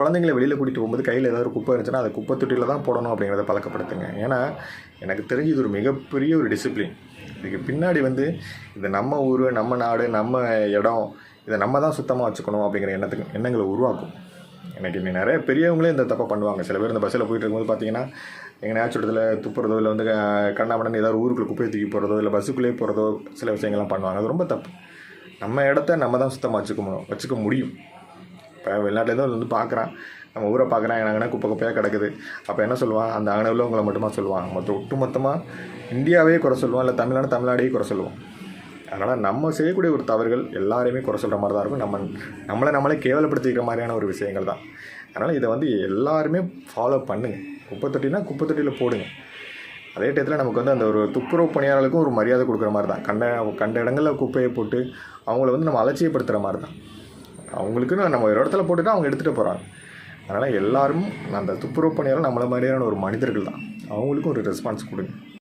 குழந்தைங்கள வெளியில் கூட்டிகிட்டு போகும்போது கையில் ஏதாவது ஒரு குப்பை இருந்துச்சுன்னா அதை குப்பை தொட்டியில் தான் போடணும் அப்படிங்கிறத பழக்கப்படுத்துங்க. ஏன்னா எனக்கு தெரிஞ்சு இது ஒரு மிகப்பெரிய ஒரு டிசிப்ளின். இதுக்கு பின்னாடி இது நம்ம ஊர், நம்ம நாடு, நம்ம இடம், இதை நம்ம தான் சுத்தமாக வச்சுக்கணும் அப்படிங்கிற எண்ணங்களை உருவாக்கும். எனக்கு இன்னும் நிறைய பெரியவங்களே இந்த தப்பை பண்ணுவாங்க. சில பேர் இந்த பஸ்ஸில் போயிட்டு இருக்கும்போது பார்த்தீங்கன்னா எங்கேயாச்சும் இடத்துல துப்புறதோ இல்லை கண்ணாமண்ணன் ஏதாவது ஊருக்குள்ளே குப்பையை தூக்கி போகிறதோ இல்லை பஸ்ஸுக்குள்ளேயே போகிறதோ சில விஷயங்கள்லாம் பண்ணுவாங்க. அது ரொம்ப தப்பு. நம்ம இடத்த நம்ம தான் சுத்தமாக வச்சுக்க முடியும். இப்போ வெளிநாட்டிலேருந்து பார்க்குறான், நம்ம ஊரை பார்க்குறான், எங்கன்னா குப்பையாக கிடக்குது. அப்போ என்ன சொல்லுவான்? அந்த அங்கே உள்ளவங்களை மட்டுமா சொல்லுவான்? ஒட்டுமொத்தமாக இந்தியாவே குறை சொல்லுவான், இல்லை தமிழ்நாடையே குறை சொல்லுவோம். அதனால் நம்ம செய்யக்கூடிய ஒரு தவறுகள் எல்லாரையுமே குறை சொல்கிற மாதிரி தான் இருக்கும். நம்மளே கேவலப்படுத்திக்கிற மாதிரியான ஒரு விஷயங்கள் தான். அதனால் இதை எல்லாருமே ஃபாலோ பண்ணுங்கள். குப்பை தொட்டினா குப்பை தொட்டியில் போடுங்க. அதே டயத்தில் நமக்கு அந்த ஒரு துப்புரவு பணியாளர்களுக்கும் ஒரு மரியாதை கொடுக்குற மாதிரி தான். கண்ட இடங்களில் குப்பையை போட்டு அவங்கள நம்ம அலட்சியப்படுத்துகிற மாதிரி தான். அவங்களுக்குன்னு நம்ம ஒரு இடத்துல போட்டுட்டு அவங்க எடுத்துகிட்டு போகிறாங்க. அதனால் எல்லோரும் அந்த துப்புரவு பணியாளர் நம்மளை மாதிரியான ஒரு மனிதர்கள் தான். அவங்களுக்கும் ஒரு ரெஸ்பான்ஸ் கொடுங்க.